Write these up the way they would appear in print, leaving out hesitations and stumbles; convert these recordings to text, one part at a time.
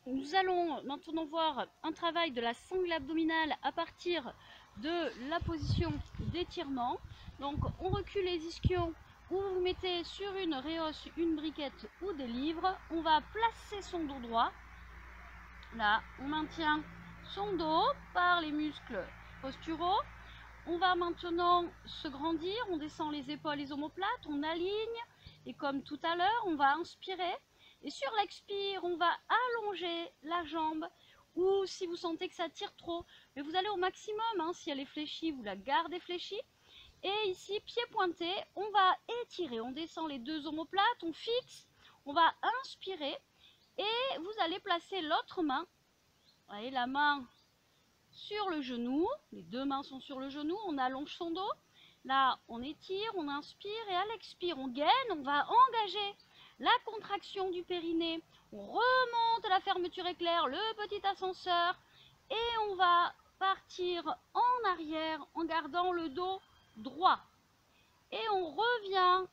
Nous allons maintenant voir un travail de la sangle abdominale à partir de la position d'étirement. Donc on recule les ischions ou vous mettez sur une réhausse, une briquette ou des livres. On va placer son dos droit. Là, on maintient son dos par les muscles posturaux. On va maintenant se grandir, on descend les épaules, les omoplates, on aligne. Et comme tout à l'heure, on va inspirer. Et sur l'expire, on va allonger la jambe. Ou si vous sentez que ça tire trop, mais vous allez au maximum. Hein, si elle est fléchie, vous la gardez fléchie. Et ici, pied pointé, on va étirer. On descend les deux omoplates, on fixe. On va inspirer. Et vous allez placer l'autre main. Vous voyez, la main sur le genou, les deux mains sont sur le genou, on allonge son dos, là on étire, on inspire et à l'expire on gaine, on va engager la contraction du périnée, on remonte la fermeture éclair, le petit ascenseur et on va partir en arrière en gardant le dos droit et on revient,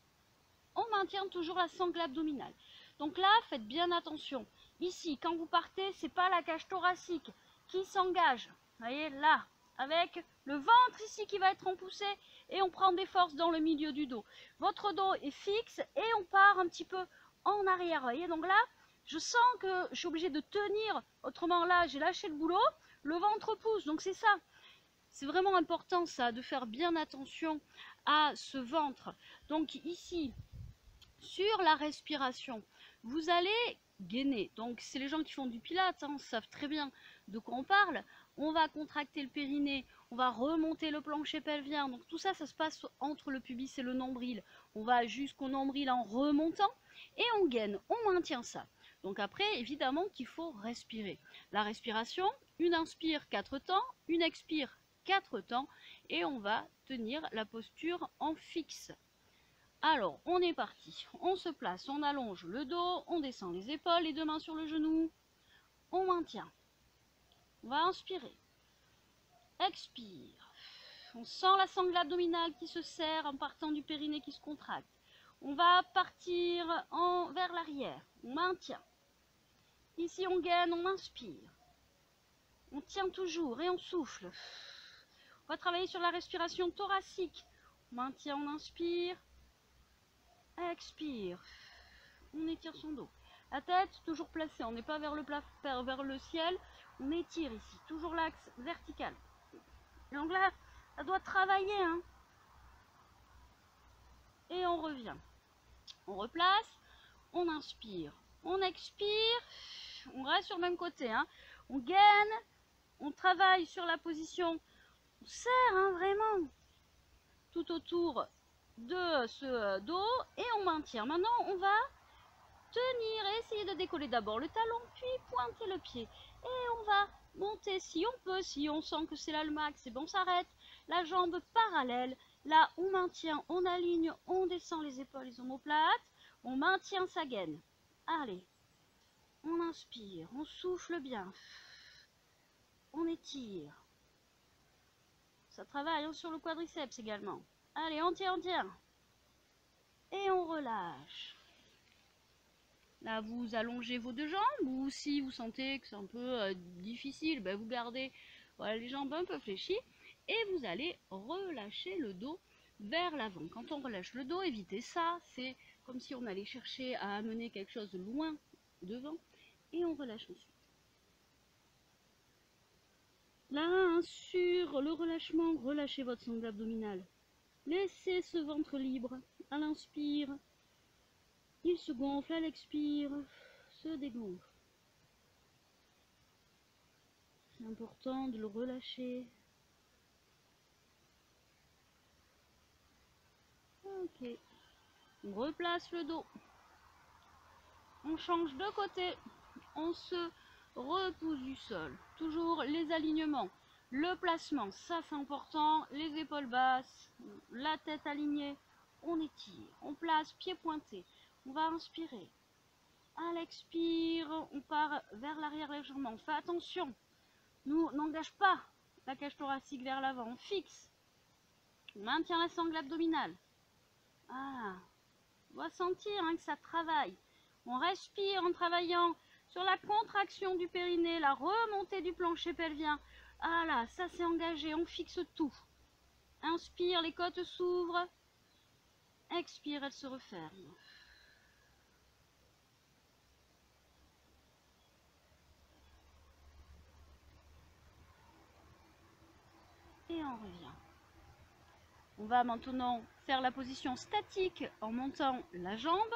on maintient toujours la sangle abdominale. Donc là faites bien attention, ici quand vous partez c'est pas la cage thoracique qui s'engage. Vous voyez là, avec le ventre ici qui va être repoussé et on prend des forces dans le milieu du dos. Votre dos est fixe et on part un petit peu en arrière. Vous voyez, donc là, je sens que je suis obligée de tenir. Autrement là, j'ai lâché le boulot, le ventre pousse. Donc c'est ça. C'est vraiment important ça, de faire bien attention à ce ventre. Donc ici, sur la respiration, vous allez gainer. Donc c'est les gens qui font du pilates, hein, savent très bien de quoi on parle. On va contracter le périnée, on va remonter le plancher pelvien. Donc tout ça, ça se passe entre le pubis et le nombril. On va jusqu'au nombril en remontant et on gaine, on maintient ça. Donc après, évidemment qu'il faut respirer. La respiration, une inspire 4 temps, une expire 4 temps et on va tenir la posture en fixe. Alors, on est parti. On se place, on allonge le dos, on descend les épaules, les deux mains sur le genou. On maintient. On va inspirer. Expire. On sent la sangle abdominale qui se serre en partant du périnée qui se contracte. On va partir vers l'arrière. On maintient. Ici, on gaine, on inspire. On tient toujours et on souffle. On va travailler sur la respiration thoracique. On maintient, on inspire. Expire. On étire son dos. La tête toujours placée, on n'est pas vers le ciel, on étire ici, toujours l'axe vertical. Donc là, ça doit travailler, hein. Et on revient. On replace, on inspire, on expire, on reste sur le même côté, hein. On gaine, on travaille sur la position, on serre, hein, vraiment, tout autour de ce dos et on maintient. Maintenant, on va tenir et essayer de décoller d'abord le talon, puis pointer le pied. Et on va monter si on peut, si on sent que c'est là le max, c'est bon, on s'arrête. La jambe parallèle, là on maintient, on aligne, on descend les épaules, les omoplates, on maintient sa gaine. Allez, on inspire, on souffle bien, on étire. Ça travaille sur le quadriceps également. Allez, on tient, et on relâche. Là, vous allongez vos deux jambes, ou si vous sentez que c'est un peu difficile, ben vous gardez voilà, les jambes un peu fléchies et vous allez relâcher le dos vers l'avant. Quand on relâche le dos, évitez ça, c'est comme si on allait chercher à amener quelque chose loin devant et on relâche ensuite. Là, hein, sur le relâchement, relâchez votre sangle abdominale. Laissez ce ventre libre à l'inspire. Il se gonfle à l'expire, se dégonfle. C'est important de le relâcher. Ok. On replace le dos. On change de côté. On se repousse du sol. Toujours les alignements. Le placement, ça c'est important. Les épaules basses, la tête alignée. On étire. On place, pied pointé. On va inspirer. À l'expire, on part vers l'arrière légèrement. On fait attention. Nous, n'engage pas la cage thoracique vers l'avant. On fixe. On maintient la sangle abdominale. Ah, on va sentir hein, que ça travaille. On respire en travaillant Sur la contraction du périnée, la remontée du plancher pelvien. Ah là, ça c'est engagé, on fixe tout. Inspire, les côtes s'ouvrent. Expire, elles se referment. Et on revient. On va maintenant faire la position statique en montant la jambe.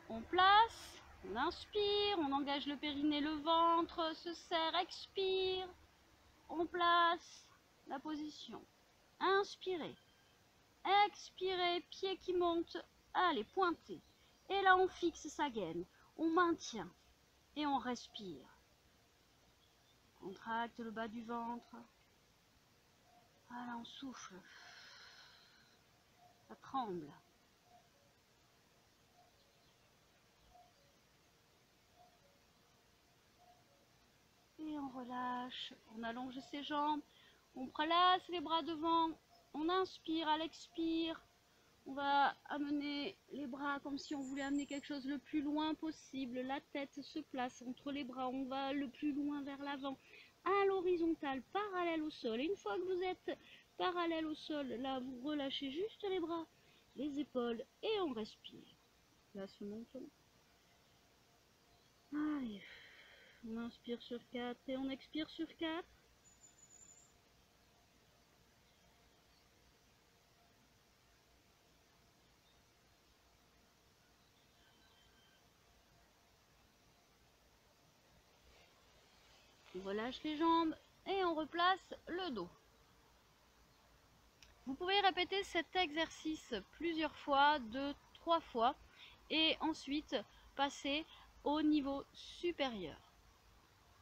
On place, on inspire, on engage le périnée, le ventre se serre, expire. On place la position. Inspirez. Expirez, pied qui monte. Allez, pointez. Et là, on fixe sa gaine. On maintient. Et on respire. Contracte le bas du ventre. Voilà, on souffle. Ça tremble. Et on relâche. On allonge ses jambes. On place les bras devant. On inspire, à l'expire. On va amener les bras comme si on voulait amener quelque chose le plus loin possible. La tête se place entre les bras. On va le plus loin vers l'avant. À l'horizontale, parallèle au sol. Et une fois que vous êtes parallèle au sol, là, vous relâchez juste les bras, les épaules et on respire. Là, ce menton. Allez. On inspire sur 4 et on expire sur 4. On relâche les jambes et on replace le dos. Vous pouvez répéter cet exercice plusieurs fois, 2-3 fois, et ensuite passer au niveau supérieur.